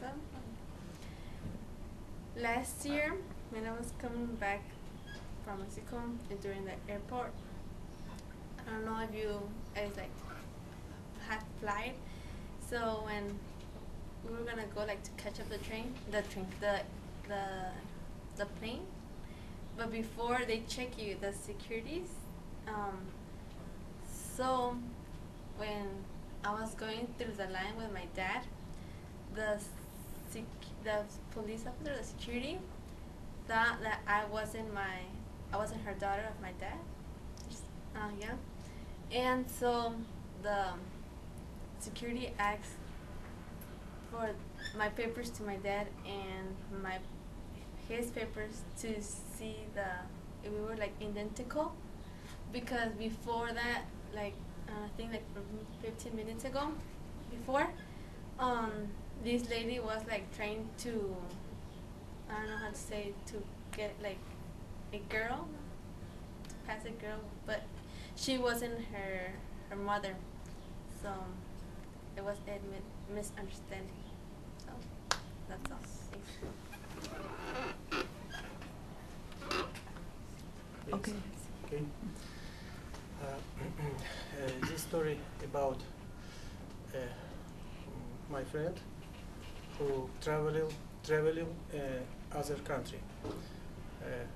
So, last year, when I was coming back from Mexico and during the airport, I don't know if you guys like had flight. So when we were gonna go like to catch up the the the plane, but before they check you, the securities. Um, so when I was going through the line with my dad, the the police officer, the security, thought that I wasn't her daughter of my dad. Yeah, and so the security asked for my papers to my dad and his papers to see if we were like identical, because before that, like I think like 15 minutes ago, before, um, this lady was like trying to, I don't know how to say, to get like a girl, to pass a girl, but she wasn't her mother, so it was a misunderstanding. So that's all. Thanks. Okay. Okay. This story about my friend who traveling other country.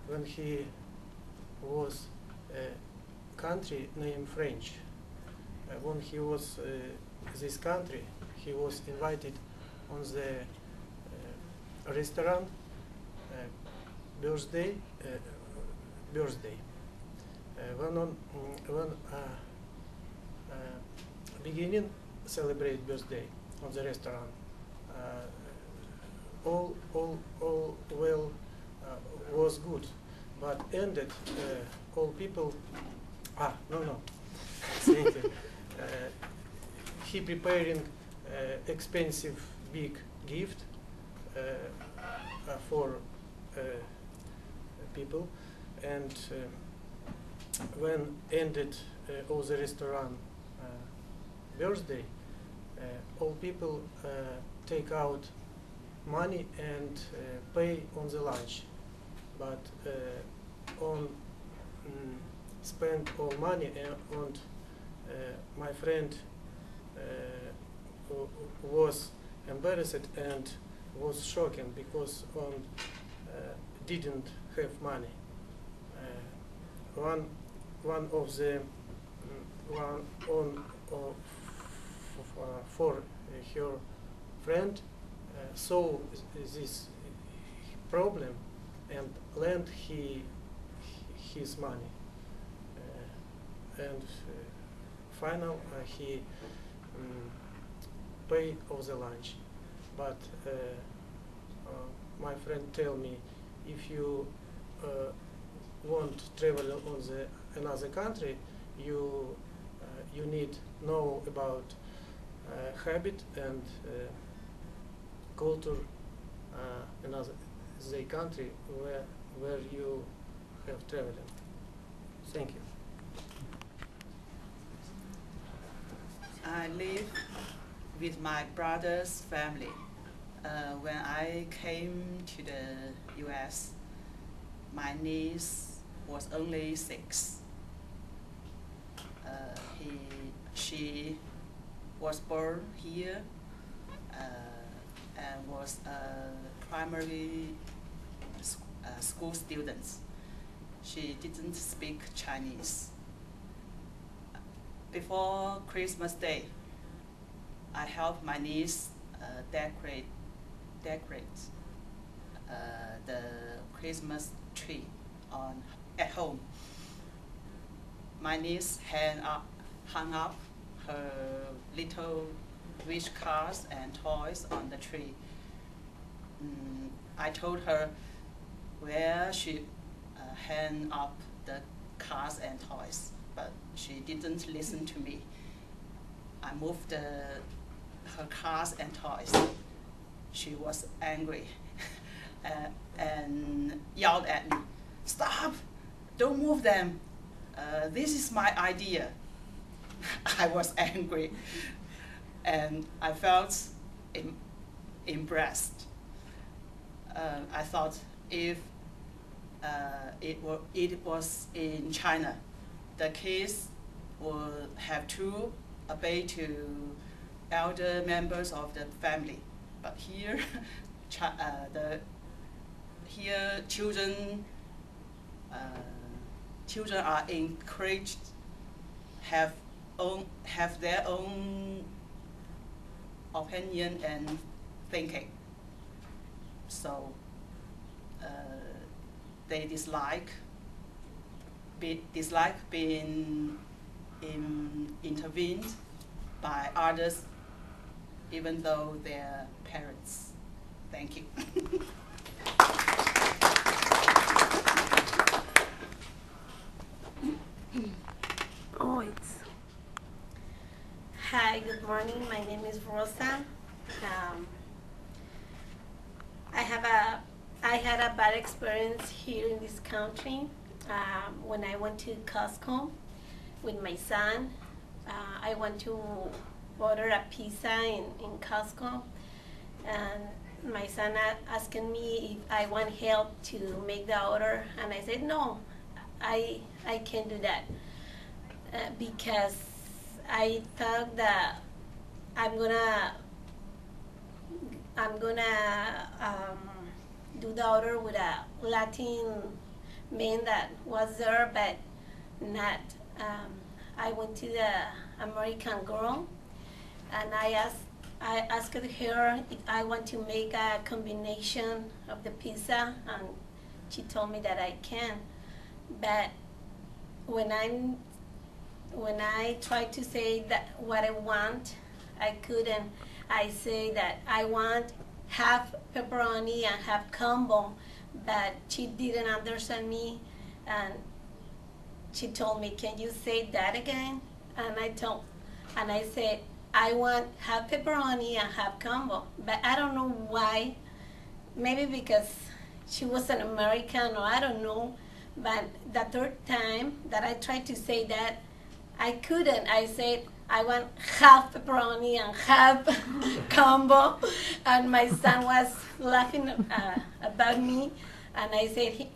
When he was country named French, when he was this country, he was invited on the restaurant birthday. When beginning celebrate birthday on the restaurant, all well was good, but ended all people. No. Thank you. He preparing expensive big gift for people, and when ended all the restaurant birthday, all people take out money and pay on the lunch, but on spend all money, and my friend was embarrassed and was shocking because on didn't have money. One of the for her friend saw this problem and lent his money, and final he pay all the lunch, but my friend tell me, if you want to travel on the another country, you need know about habit and culture another the country where you have traveling. Thank you. I live with my brother's family. When I came to the US, my niece was only 6. She was born here and was a primary school student. She didn't speak Chinese. Before Christmas Day, I helped my niece decorate the Christmas tree at home. My niece hung up her little wish cards and toys on the tree. I told her where she hang up the cards and toys, but she didn't listen to me. I moved her cards and toys. She was angry and yelled at me, "Stop! Don't move them. This is my idea." I was angry, and I felt impressed. I thought if it was in China, the kids would have to obey to elder members of the family. But here, children are encouraged have their own opinion and thinking. So they dislike being intervened by others, even though they're parents. Thank you. Hi, good morning. My name is Rosa. I had a bad experience here in this country when I went to Costco with my son. I went to order a pizza in Costco, and my son asking me if I want help to make the order, and I said no, I can't do that because I thought that I'm gonna do the order with a Latin man that was there, but not. I went to the American girl, and I asked her if I want to make a combination of the pizza, and she told me that I can. But when I tried to say that what I want, I couldn't. I say that I want half pepperoni and half combo, but she didn't understand me, and she told me, "Can you say that again?" And I said, "I want half pepperoni and half combo," but I don't know why. Maybe because she was an American, or I don't know. But the third time that I tried to say that, I couldn't. I said, I want half pepperoni and half combo, and my son was laughing about me, and I said,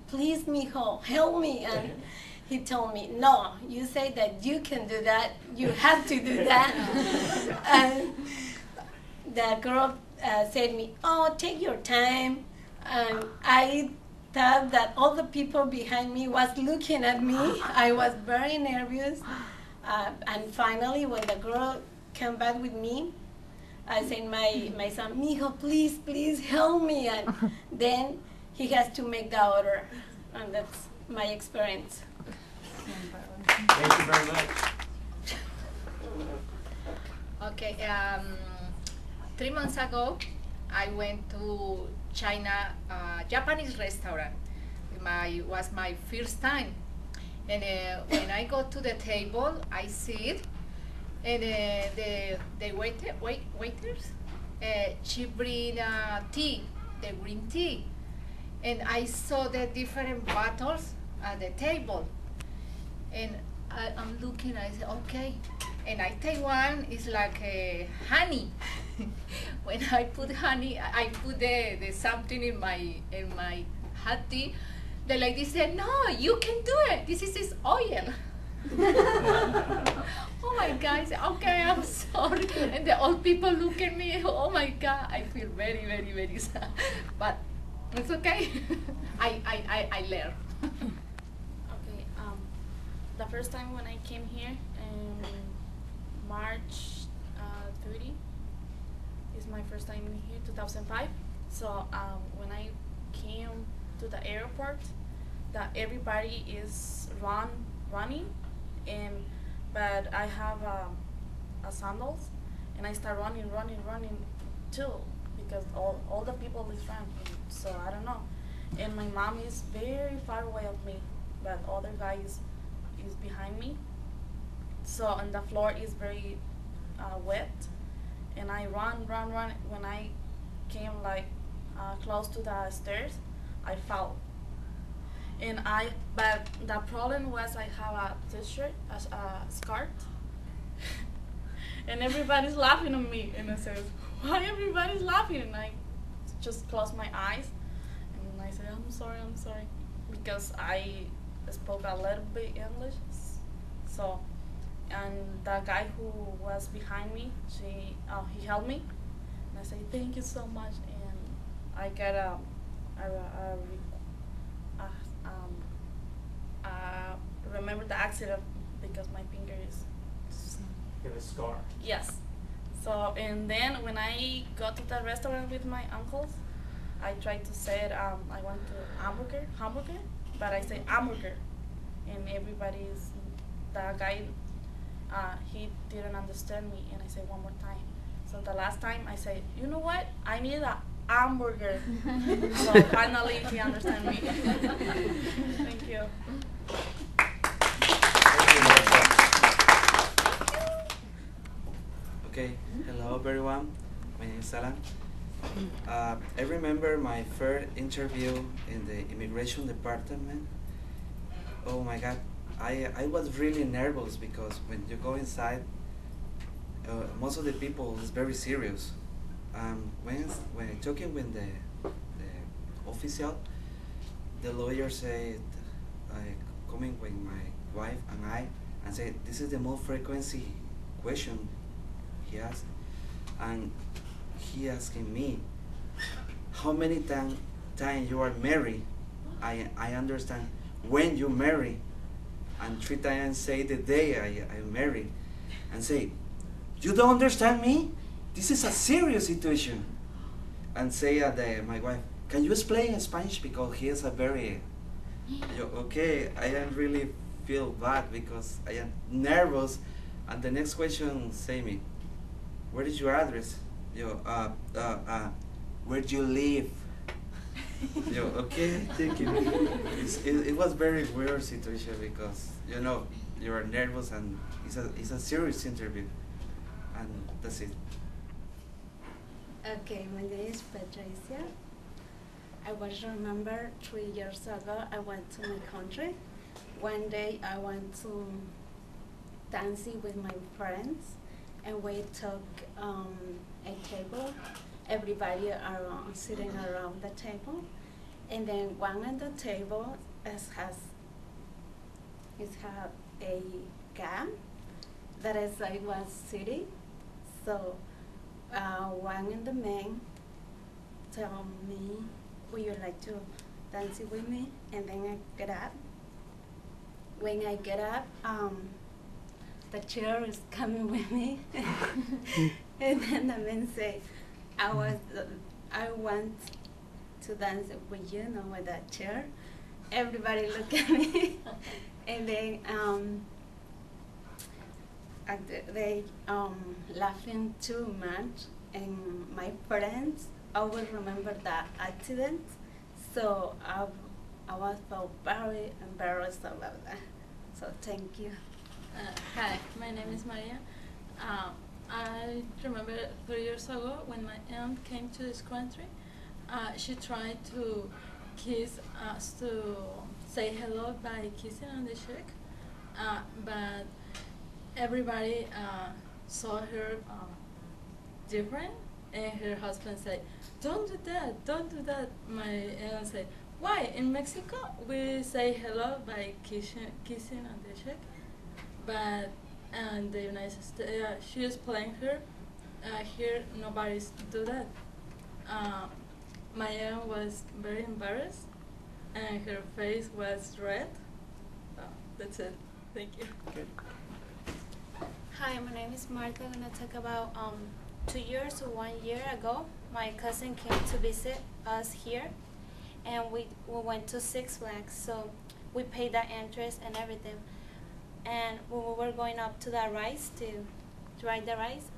please, mijo, help me, and he told me, no, you say that you can do that, you have to do that, and the girl said me, oh, take your time, and I thought that all the people behind me was looking at me. I was very nervous. And finally, when the girl came back with me, I said, my son, mijo, please help me. And then he has to make the order. And that's my experience. Thank you very much. Okay, 3 months ago, I went to China, Japanese restaurant. Was my first time. And when I go to the table, I sit, and the waiters, she bring tea, the green tea. And I saw the different bottles at the table. And I'm looking, I said, okay. And I take one, it's like honey. When I put honey, I put the something in my hot tea. The lady said, no, you can do it. This is oil. Oh my God, I said, okay, I'm sorry. And the old people look at me, oh my God, I feel very, very, very sad. But it's okay. I learned. Okay, the first time when I came here in March 30 is my first time here, 2005. So when I came to the airport, that everybody is running, but I have a sandals, and I start running too, because all the people is running. So I don't know. And my mom is very far away of me, but other guy is behind me. So and the floor is very wet, and I run. When I came like close to the stairs, I fell. But the problem was I have a t-shirt, a skirt, and everybody's laughing at me, and I said, why everybody's laughing? And I just closed my eyes and I said, I'm sorry, because I spoke a little bit English. So, and the guy who was behind me, he helped me, and I said thank you so much, and I got remember the accident because my finger is. You have a scar. Yes. So, and then when I got to the restaurant with my uncles, I tried to say it, I want to hamburger, but I say hamburger, and the guy, he didn't understand me, and I said one more time. So the last time I said, you know what, I need a hamburger. So finally he understand me. Thank you. Okay, hello everyone. My name is Alan. I remember my first interview in the immigration department. Oh my God, I was really nervous because when you go inside, most of the people is very serious. When I talking with the official, the lawyer said, coming with my wife and I, and said, this is the most frequency question he asked, and he asking me, how many time you are married? I understand when you marry, and 3 times say the day I married, and say, you don't understand me? This is a serious situation. And say my wife, can you explain in Spanish, because he is a very, okay, I am really feel bad because I am nervous, and the next question say me, where is your address? Where do you live? Okay, thank you. It was very weird situation because you are nervous and it's a serious interview, and that's it. Okay, my name is Patricia. I was remember 3 years ago I went to my country. One day I went to dancing with my friends, and we took a table. Everybody around, sitting around the table, and then one on the table has a gam that is I was sitting. So one in the man tell me, would you like to dance it with me? And then I get up. When I get up, the chair is coming with me. And then the man say, I want to dance with you, not with that chair. Everybody look at me. And then they laughing too much, and my friends always remember that accident, so I was felt very embarrassed about that. So thank you. Hi, my name is Maria. I remember 3 years ago when my aunt came to this country. She tried to kiss us, to say hello by kissing on the cheek, but everybody saw her different, and her husband said, don't do that, don't do that. My aunt said, why? In Mexico we say hello by kissing on the cheek, but in the United States, she was playing her. Here nobody's do that. My aunt was very embarrassed, and her face was red. That's it. Thank you. Okay. Hi, my name is Marta. I'm gonna talk about 2 years or 1 year ago. My cousin came to visit us here, and we went to Six Flags. So we paid the entrance and everything. And when we were going up to the rides to ride the rides,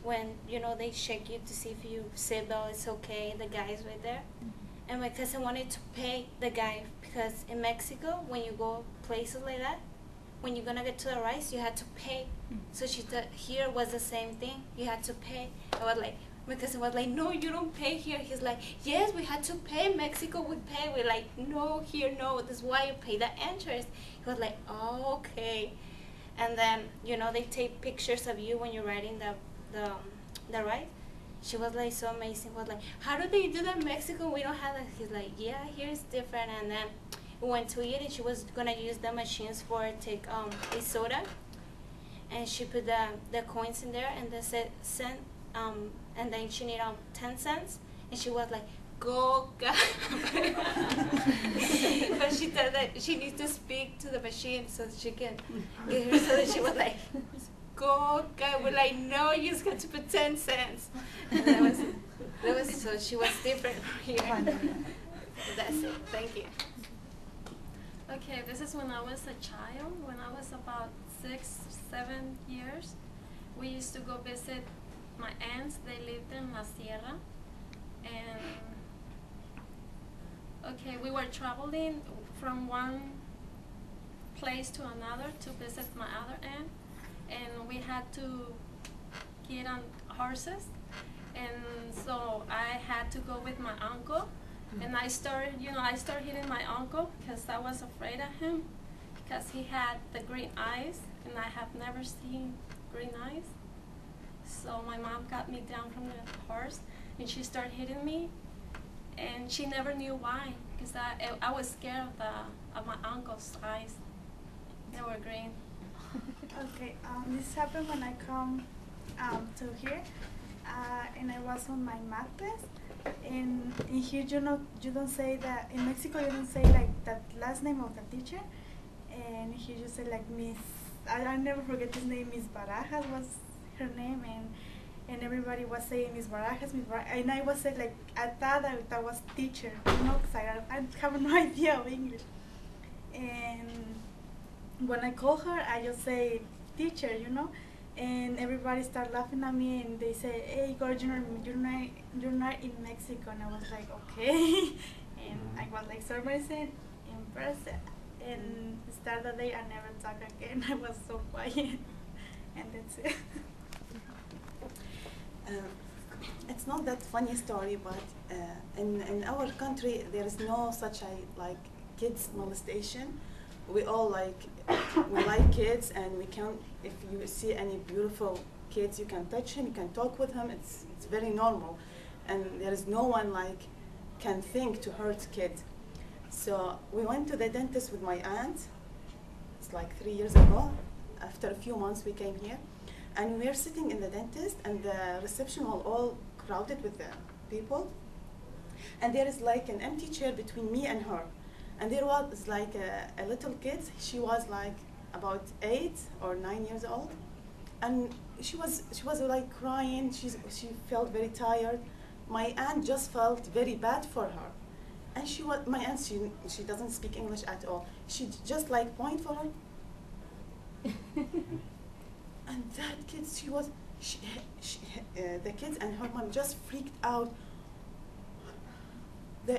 when they shake you to see if your seatbelt is okay, the guy is right there. And my cousin wanted to pay the guy because in Mexico, when you go places like that, when you're gonna get to the rides, you had to pay. So she thought here was the same thing. You had to pay. My cousin was like, no, you don't pay here. He's like, yes, we had to pay. Mexico we pay. We're like, no, here, no. That's why you pay the entrance. He was like, oh, okay. And then, they take pictures of you when you're riding the ride. she was like so amazing. Was like, how do they do that in Mexico? We don't have that. He's like, yeah, here it's different. And then we went to eat, and she was gonna use the machines for take a soda, and she put the coins in there, and they said cent, and then she needed 10 cents, and she was like, go, go. But she said that she needs to speak to the machine so she can get her soda. She was like, go, go. We're like, no, you just got to put 10 cents. And that was so she was different here. That's it. Thank you. Okay, this is when I was a child. When I was about 6, 7 years, we used to go visit my aunts. They lived in La Sierra, and okay, we were traveling from one place to another to visit my other aunt, and we had to get on horses, and so I had to go with my uncle, and I started hitting my uncle because I was afraid of him because he had the green eyes, and I have never seen green eyes. So my mom got me down from the horse, and she started hitting me, and she never knew why, because I was scared of my uncle's eyes. They were green. Okay, this happened when I come to here, and I was on my math test. And in here, you don't say that. In Mexico, you don't say like that last name of the teacher, and here you say like Miss. I never forget his name. Miss Barajas was her name, and everybody was saying Miss Barajas, Miss Barajas, and I was saying like I thought that was teacher, because I have no idea of English. And when I call her, I just say teacher, and everybody start laughing at me, and they say, "Hey, girl, you're not in Mexico." And I was like, "Okay," and I was like so embarrassed, and start the day I never talk again. I was so quiet, and that's it. It's not that funny story, but in our country there is no such like kids molestation. We all we like kids, and we can, if you see any beautiful kids, you can touch him, you can talk with him. It's very normal, and there is no one can think to hurt kids. So we went to the dentist with my aunt. It's like 3 years ago. After a few months, we came here. And we were sitting in the dentist, and the reception hall all crowded with the people. And there is like an empty chair between me and her. And there was like a little kid. She was like about 8 or 9 years old. And she was like crying. She felt very tired. My aunt just felt very bad for her. And my aunt, she doesn't speak English at all. She just like point for her. And that kid, the kids and her mom just freaked out. They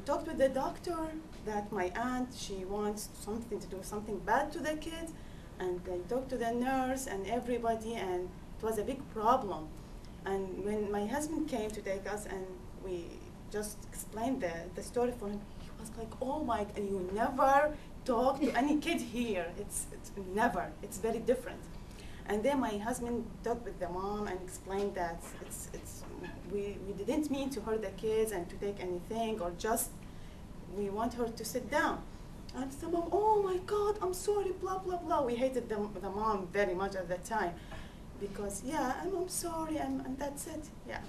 talked with the doctor that my aunt, she wants to do something bad to the kids, and they talked to the nurse and everybody, and it was a big problem. And when my husband came to take us, and we just explained the story for him, he was like, "Oh my, you never talk to any kid here. It's never. It's very different." And then my husband talked with the mom and explained that we didn't mean to hurt the kids and to take anything, or just we want her to sit down. And the mom, "Oh my God, I'm sorry, blah blah blah." We hated the mom very much at that time, because I'm sorry, and that's it. Yeah,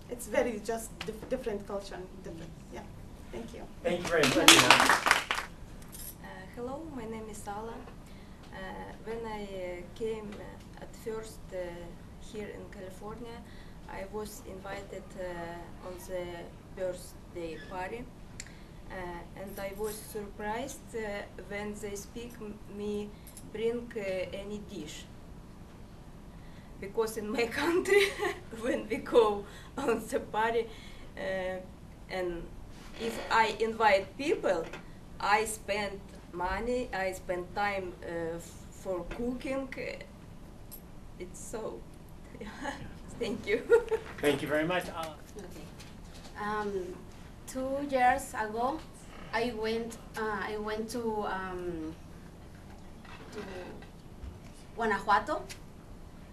it's very just different culture and different. Yeah, thank you. Thank you very much. Hello, my name is Sala. When I came at first here in California, I was invited on the birthday party, and I was surprised when they speak me bring any dish. Because in my country, when we go on the party, and if I invite people, I spend money, I spend time for cooking. It's so. Thank you. Thank you very much. Okay. 2 years ago, I went to Guanajuato,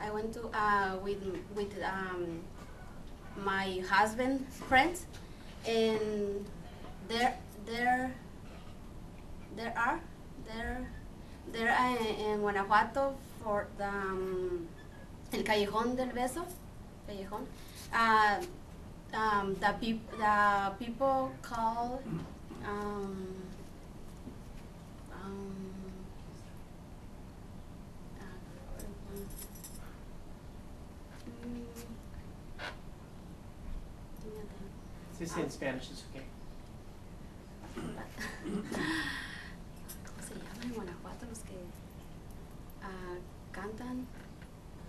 I went to with my husband's friends, and there are en Guanajuato for the el Callejón del Beso, Callejón. The people call Just say in Spanish, it's okay. ¿Cómo se llama en Guanajuato los que cantan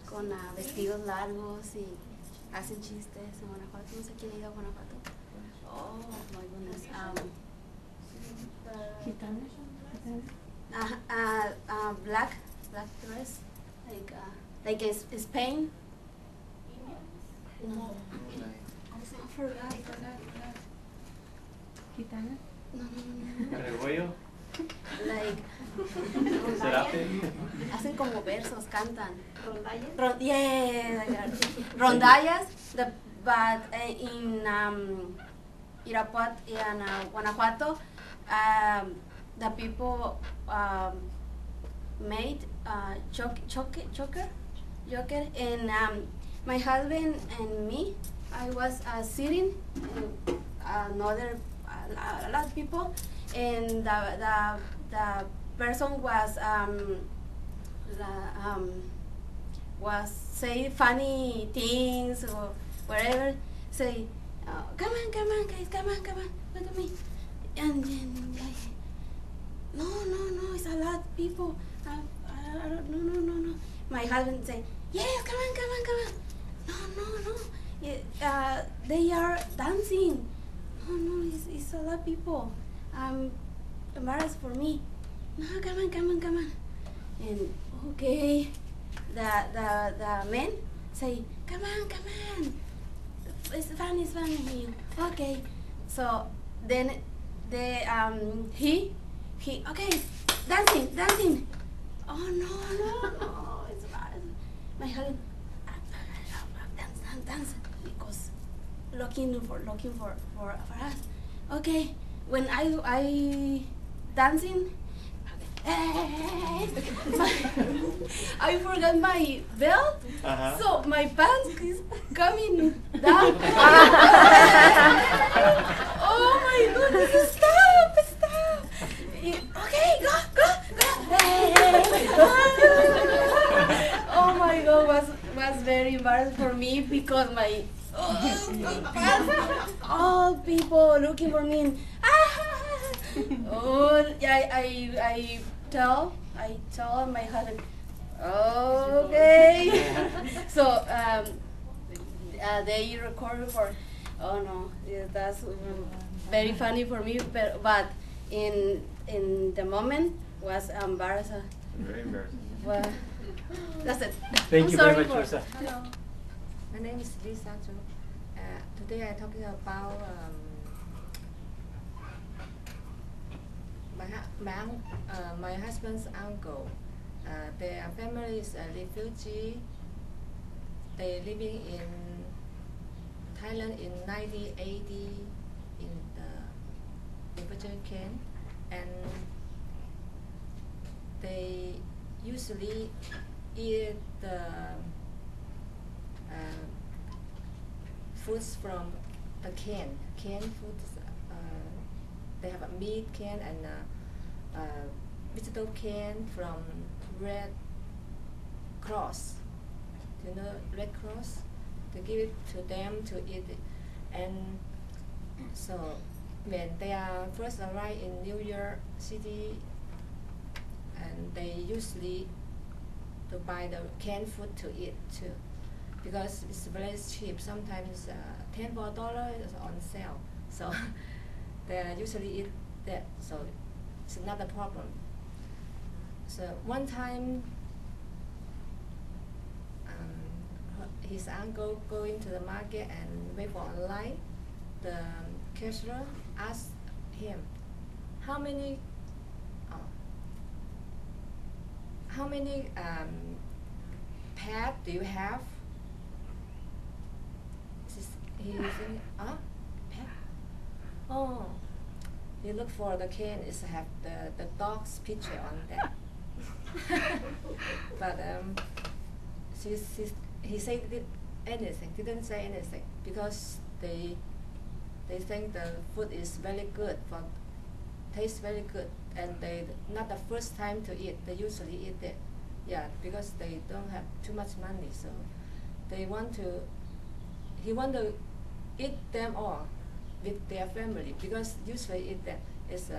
con vestidos largos y hacen chistes en Guanajuato? No sé quién ha ido a Guanajuato. Oh my goodness. Black dress, like Spain. No. I forgot. Gitana. No. Rebollo. Like Serape. hacen como versos, cantan. Rondallas. Yeah, rondallas. But in Irapuato and Guanajuato, the people made choker, and my husband and me. I was sitting, another a lot of people, and the person was say funny things or whatever. Say, come on, guys, come on, look at me, and then no, it's a lot of people. I don't, no. My husband say, yes, come on. No. They are dancing. No, it's a lot of people. Embarrassed for me. No, come on. And okay, the men say, come on. It's fun. Okay, so then he okay, dancing. Oh no, it's bad. My husband, dance because looking for us. Okay, when I dancing, I forgot my belt, so my pants is coming down. Oh my goodness! Stop! Okay, go! Oh my God, was very embarrassing for me because my pants, all people looking for me. And, oh, I tell my husband, okay. So they recorded for, oh no, yeah, that's very funny for me, but in the moment was embarrassing. Very embarrassing. Well, that's it. Thank you sorry very much, Rosa. Hello, my name is Lisa Zhu. Today I'm talking about my husband's uncle. Their family is a refugee. They living in Thailand in 1980 in the refugee camp, and they usually eat the foods from the canned foods. They have a meat can and vegetable can from Red Cross. Do you know Red Cross? They give it to them to eat it. And so when they are first arrived in New York City, and they usually to buy the canned food to eat too, because it's very cheap. Sometimes $10 is on sale, so they usually eat that. So it's not a problem. So one time, his uncle go into the market and wait for a line. The cashier asked him, how many pet do you have? He think, pet? Oh, he look for the cane is have the dog's picture on that. But he said didn't say anything because they think the food is very good, tastes very good, and they not the first time to eat. They usually eat it, because they don't have too much money, so he want to eat them all with their family because usually eat that is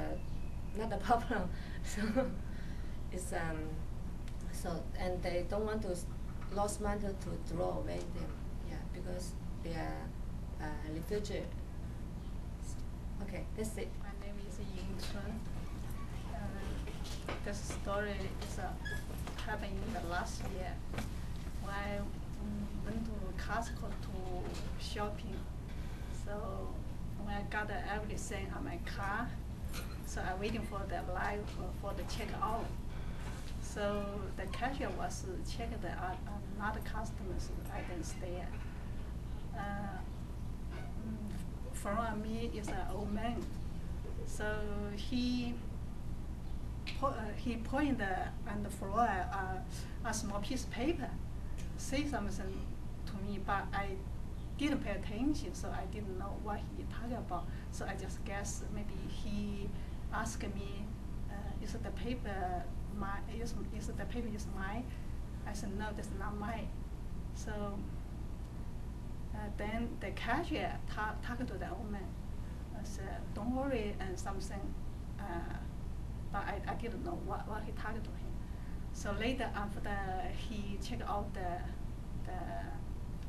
not a problem. So it's and they don't want to lose money to throw away them, because they are refugees. Okay, that's it. My name is Ying Chun. This story is happened in the last year when I went to Costco to shopping. So when I got everything on my car, so I'm waiting for the line for the checkout. So the cashier was checking the another customers' items there. From me is an old man. So he pointed on the floor a small piece of paper, say something to me, but I didn't pay attention, so I didn't know what he talking about. So I just guessed maybe he asked me, is the paper mine? Is the paper is mine? I said no, that's not mine. So then the cashier talked to the old man. I said, don't worry, and something, but I didn't know what he talked to him. So later, after he checked out the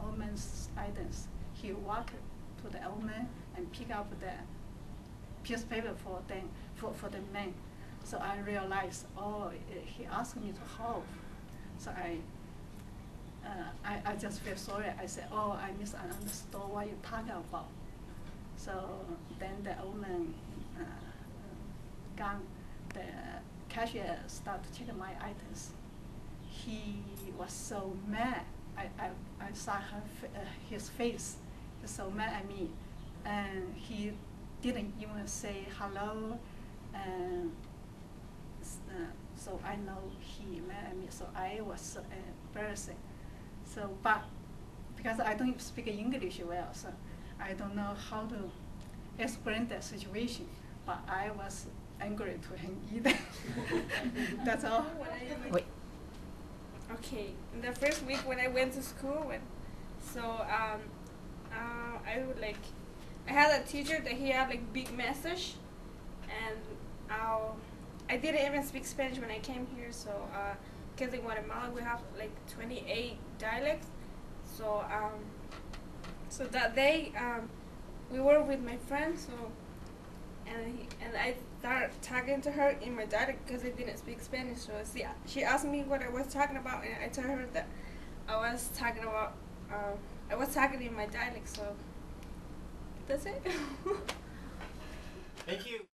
old man's items, he walked to the old man and picked up the piece of paper for the man. So I realized, he asked me to help. So I just feel sorry. I said, I misunderstood what you're talking about. So then the old man gone. The cashier started to check my items. He was so mad. I saw his face. He's so mad at me. And he didn't even say hello. And so I know he mad at me. So I was so embarrassing. So, but because I don't speak English well, so I don't know how to explain that situation. But I was angry to him either. That's all. Wait. Okay, in the first week when I went to school, I had a teacher that he had like big message, and I didn't even speak Spanish when I came here. So because in Guatemala we have like 28 dialects. So so that day we were with my friend. So and I started talking to her in my dialect because I didn't speak Spanish. So she asked me what I was talking about, and I told her that I was talking in my dialect. So that's it. Thank you.